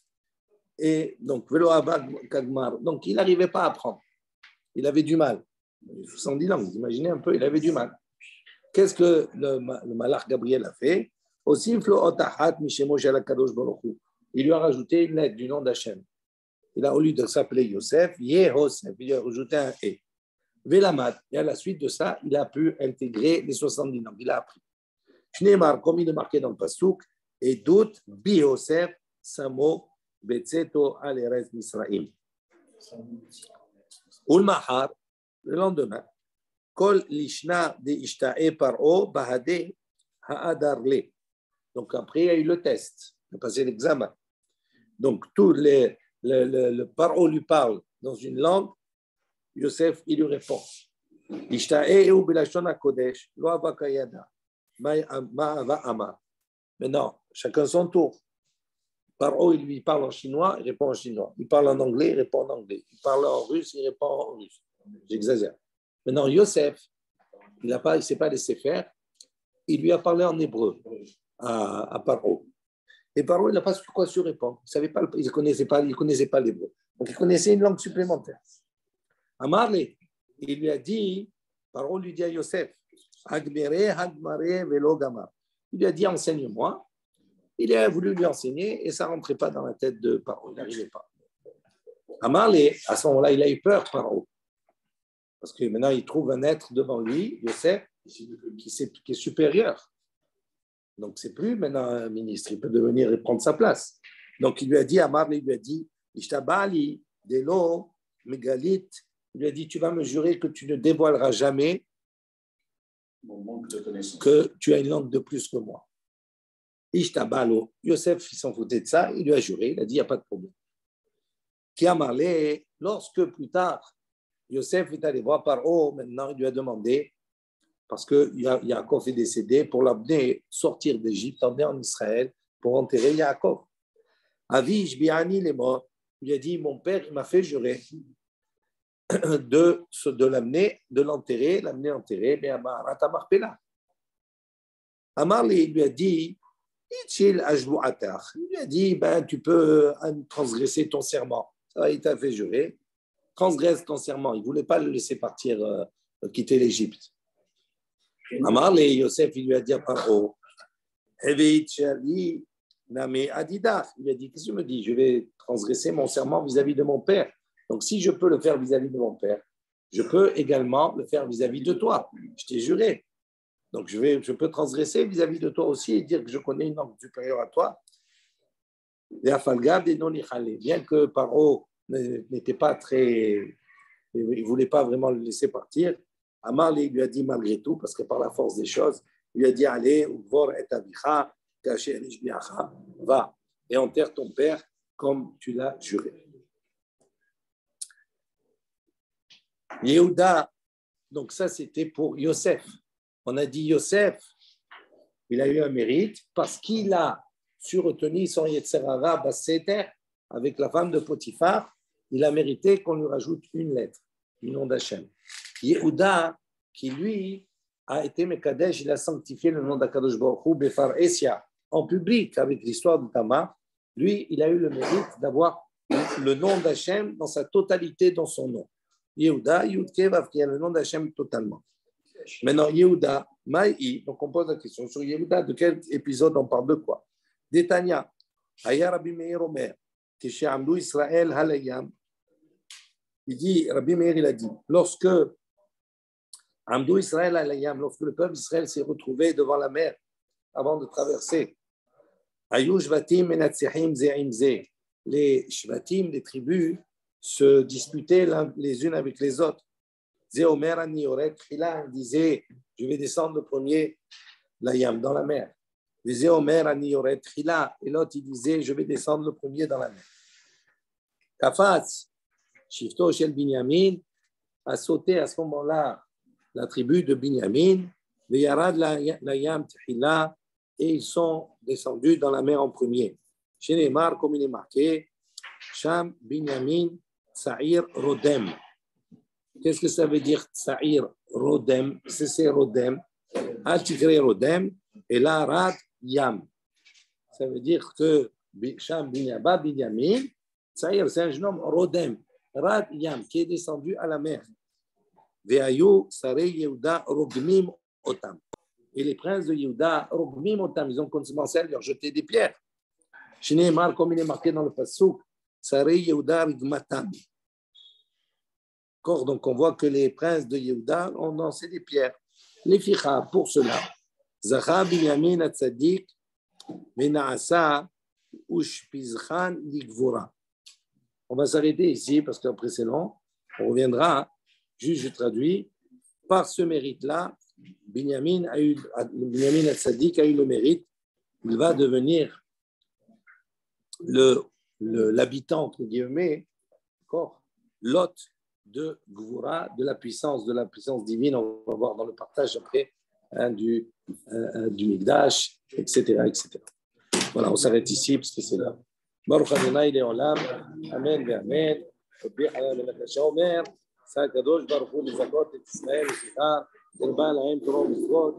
Et donc, Velo Abba, Kagmar. Donc, il n'arrivait pas à apprendre. Il avait du mal. 70 langues, vous imaginez un peu, il avait du mal. Qu'est-ce que le malach Gabriel a fait? Aussi, il lui a rajouté une lettre du nom d'Hachem. Il a, au lieu de s'appeler Yosef, Yehosef, il lui a rajouté un E. Vélamad, et à la suite de ça, il a pu intégrer les 70 langues. Il a appris. Shneimar, comme il est marqué dans le Pasuk, et doute, Bi Yosef, Samo, Betzeto, Aleres, Misraim. Ulmahar, le lendemain, Kol Lishna de Ishta'e Paro, Bahade, Haadarle. Donc après, il y a eu le test, il a passé l'examen. Donc, le Paro lui parle dans une langue, Yosef, il lui répond. Ishta'e ou Belashon HaKodesh, Lo Avakayada, Ma'ava Amar. Maintenant, chacun son tour. Paro, il lui parle en chinois, il répond en chinois. Il parle en anglais, il répond en anglais. Il parle en russe, il répond en russe. J'exagère. Maintenant, Yosef, il ne s'est pas laissé faire. Il lui a parlé en hébreu à Paro. Et Paro, il n'a pas su quoi sur répondre. Il ne connaissait pas l'hébreu. Donc, il connaissait une langue supplémentaire. Amarle, il lui a dit, Paro lui dit à Yosef, Agmere, Hagmare, Velo Gamar. Il lui a dit, enseigne-moi. Il a voulu lui enseigner et ça ne rentrait pas dans la tête de Paro. Il n'arrivait pas. Amarle, à ce moment-là, il a eu peur, Paro. Parce que maintenant, il trouve un être devant lui, Yosef, qui est supérieur. Donc, c'est plus maintenant un ministre, il peut devenir et prendre sa place. Donc, il lui a dit, Amar, il lui a dit, Ishtabali, Delo, Megalit, il lui a dit, tu vas me jurer que tu ne dévoileras jamais que tu as une langue de plus que moi. Ishtabalo, Yosef, il s'en foutait de ça, il lui a juré, il a dit, il n'y a pas de problème. Qui a marlé, lorsque plus tard, Yosef est allé voir Paro, maintenant il lui a demandé, parce que Yaakov est décédé, pour l'amener sortir d'Égypte, emmener en Israël, pour enterrer Yaakov. Avish Biani les morts, il lui a dit, mon père, il m'a fait jurer de l'amener, de l'enterrer, l'amener enterrer, mais à Maharat Marpella. Amar il lui a dit, il lui a dit, tu peux transgresser ton serment. Ça, il t'a fait jurer. Transgresse ton serment. Il ne voulait pas le laisser partir, quitter l'Égypte. Amar Yosef, il lui a dit à Paro, il lui a dit, qu'est-ce que tu me dis? Je vais transgresser mon serment vis-à-vis de mon père. Donc, si je peux le faire vis-à-vis de mon père, je peux également le faire vis-à-vis de toi. Je t'ai juré. Donc, je peux transgresser vis-à-vis de toi aussi et dire que je connais une langue supérieure à toi. Bien que Paro n'était pas très... Il ne voulait pas vraiment le laisser partir, Amar lui a dit malgré tout, parce que par la force des choses, il lui a dit, allez, va et enterre ton père comme tu l'as juré. Yehuda, donc ça c'était pour Yosef. On a dit Yosef, il a eu un mérite parce qu'il a su retenir son Yetzer Hara Basséter avec la femme de Potiphar. Il a mérité qu'on lui rajoute une lettre du nom d'Hachem. Yehuda, qui lui a été Mekadesh, il a sanctifié le nom d'Akadosh Baruch Hu Befar Essia en public avec l'histoire de Tamar. Lui, il a eu le mérite d'avoir le nom d'Hachem dans sa totalité dans son nom. Yehuda, Yudkevav, qui a le nom d'Hachem totalement. Maintenant, Yehuda, Maï, donc on pose la question sur Yehuda, de quel épisode on parle de quoi? Détania, Aya Rabbi Meir Omer, Keshe Amdou Israël Halayam. Il dit, Rabbi Meir, il a dit, lorsque Amdou Israël Halayam, lorsque le peuple d'Israël s'est retrouvé devant la mer avant de traverser, Ayu Shvatim Menatsehim Ze'im Ze, les Shvatim, les tribus, se disputaient les unes avec les autres. Zéomer Anioret Chila disait, je vais descendre le premier l'ayam dans la mer. Zéomer Anioret Chila, et l'autre il disait, je vais descendre le premier dans la mer. Kafaz, Shifto Shel Binyamin, a sauté à ce moment-là la tribu de Binyamin, Veyarad l'ayam Chila, et ils sont descendus dans la mer en premier. Chez Neymar, comme il est marqué, Sham, Binyamin, Sa'ir, Rodem. Qu'est-ce que ça veut dire Sa'ir, Rodem? C'est Rodem. Al-Tikri, Rodem, et là, Rad, Yam. Ça veut dire que Sham, Binyamin, Sa'ir, c'est un jeune homme, Rodem, Rad, Yam, qui est descendu à la mer. Ve'ayu, Sarei, Yehuda, Rogmim, Otam. Et les princes de Yehuda, Rogmim, Otam, ils ont commencé à leur jeter des pierres. Chez Neymar, comme il est marqué dans le Passouk, Sarei, Yehuda, Rigmatam. Donc on voit que les princes de Yehuda ont lancé des pierres. Les ficha, pour cela, Zacha, Binyamin, Atzadik, Menaasa, Ushpizchan, Ligvora. On va s'arrêter ici parce qu'après c'est long. On reviendra. Juste, je traduis. Par ce mérite-là, Binyamin Atzadik a eu le mérite. Il va devenir l'habitant, entre guillemets, l'hôte de Gvura, de la puissance divine. On va voir dans le partage après du Mikdash, etc., etc. Voilà, on s'arrête ici parce que c'est là. Baruch Adonai Leolam, Amen ve'Amen. Rabbi Hanan ben Akasha Omer, Sa Kadosh Baruch Hu lizakot et Israël, Sifar, Derba Lahem Torah Mitzvot.